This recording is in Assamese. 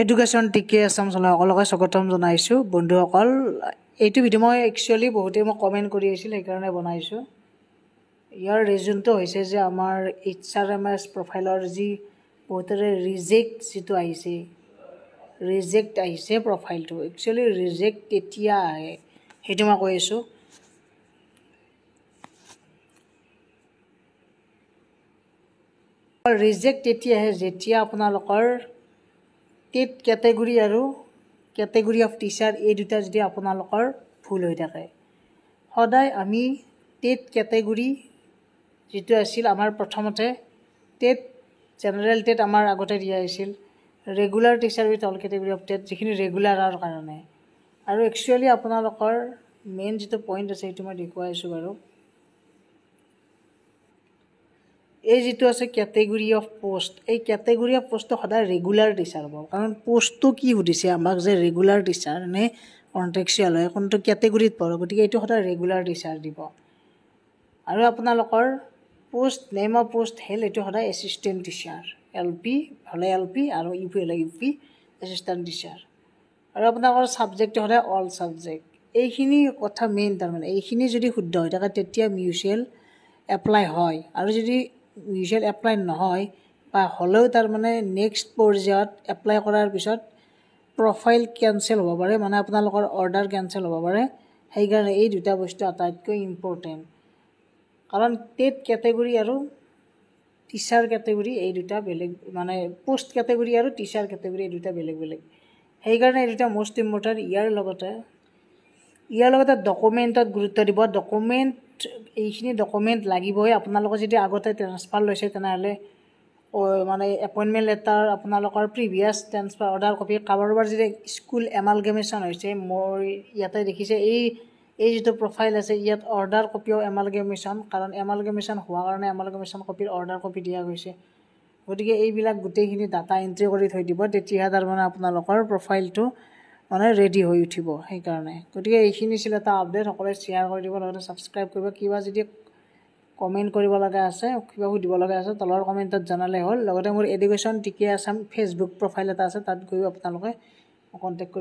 এডুকেশ্যন টিকে আছাম সকলোকে স্বাগতম জনাইছোঁ বন্ধুসকল। এইটো ভিডিঅ' মই একচুৱেলি বহুতেই মই কমেণ্ট কৰি আছিল, সেইকাৰণে বনাইছোঁ। ইয়াৰ ৰিজনটো হৈছে যে আমাৰ HRMS প্ৰফাইলৰ যি বহুতৰে ৰিজেক্ট আহিছে প্ৰফাইলটো। একচুৱেলি ৰিজেক্ট কেতিয়া আহে সেইটো মই কৈ আছোঁ। ৰিজেক্ট তেতিয়া আহে যেতিয়া আপোনালোকৰ টেট কেটেগৰী আৰু কেটেগৰী অফ টিচাৰ এই দুটা যদি আপোনালোকৰ ভুল হৈ থাকে। সদায় আমি টেট কেটেগৰী যিটো আছিল আমাৰ প্ৰথমতে টেট জেনেৰেল টেট আমাৰ আগতে দিয়া হৈছিল, regular teacher with all category of TET যিখিনি ৰেগুলাৰৰ কাৰণে। আৰু একচুৱেলি আপোনালোকৰ মেইন যিটো পইণ্ট আছে সেইটো মই দেখুৱাইছোঁ বাৰু। এই যিটো আছে কেটেগৰী অফ পোষ্ট, এই কেটেগৰী অফ পোষ্টটো সদায় ৰেগুলাৰ টিচাৰ হ'ব। কাৰণ পোষ্টটো কি সুধিছে আমাক যে ৰেগুলাৰ টিচাৰ নে কণ্ট্ৰেকচুৱেল হয়, কোনটো কেটেগৰীত পৰে, গতিকে এইটো সদায় ৰেগুলাৰ টিচাৰ দিব। আৰু আপোনালোকৰ পোষ্ট নেম অফ পোষ্ট হেল এইটো সদায় এছিষ্টেণ্ট টিচাৰ, LP হ'লে LP আৰু UP হ'লে UP এছিষ্টেণ্ট টিচাৰ। আৰু আপোনালোকৰ ছাবজেক্টটো সদায় অল ছাবজেক্ট। এইখিনি কথা মেইন, তাৰমানে এইখিনি যদি শুদ্ধ হৈ থাকে তেতিয়া মিউচুৱেল এপ্লাই হয়। আৰু যদি মিউচুৱেল এপ্লাই নহয় বা হ'লেও তাৰমানে নেক্সট পৰ্যায়ত এপ্লাই কৰাৰ পিছত প্ৰফাইল কেঞ্চেল হ'ব পাৰে, মানে আপোনালোকৰ অৰ্ডাৰ কেঞ্চেল হ'ব পাৰে। সেইকাৰণে এই দুটা বস্তু আটাইতকৈ ইম্পৰ্টেণ্ট। কাৰণ টেট কেটেগৰী আৰু টিচাৰ কেটেগৰী এই দুটা বেলেগ, মানে পোষ্ট কেটেগৰী আৰু টিচাৰ কেটেগৰী এই দুটা বেলেগ বেলেগ। সেইকাৰণে এই দুটা মষ্ট ইম্পৰ্টেণ্ট। ইয়াৰ লগতে ডকুমেণ্টত গুৰুত্ব দিব। এইখিনি ডকুমেণ্ট লাগিবই। আপোনালোকে যদি আগতে ট্ৰেন্সফাৰ লৈছে তেনেহ'লে মানে এপইণ্টমেণ্ট লেটাৰ, আপোনালোকৰ প্ৰিভিয়াছ ট্ৰেন্সফাৰ অৰ্ডাৰ কপি, কাৰোবাৰ যদি স্কুল এমালগেমেশ্যন হৈছে, মোৰ ইয়াতে দেখিছে এই যিটো প্ৰফাইল আছে ইয়াত অৰ্ডাৰ কপিও এমালগেমেশ্যন, কাৰণ এমালগেমেশ্যন হোৱাৰ কাৰণে এমালগেমেশ্যন কপিৰ অৰ্ডাৰ কপি দিয়া গৈছে। গতিকে এইবিলাক গোটেইখিনি ডাটা এণ্ট্ৰি কৰি থৈ দিব, তেতিয়াহে তাৰমানে আপোনালোকৰ প্ৰফাইলটো মানে ৰেডি হৈ উঠিব। সেইকাৰণে গতিকে এইখিনি ছিল এটা আপডেট। সকলোৱে শ্বেয়াৰ কৰি দিব, লগতে ছাবস্ক্ৰাইব কৰিব। কিবা যদি কমেণ্ট কৰিব লগা আছে, কিবা সুধিব লগা আছে তলৰ কমেণ্টত জনালে হ'ল। লগতে মোৰ এডুকেশ্যন টিকে আছাম ফেচবুক প্ৰফাইল এটা আছে, তাত গৈও আপোনালোকে কণ্টেক্ট কৰিব।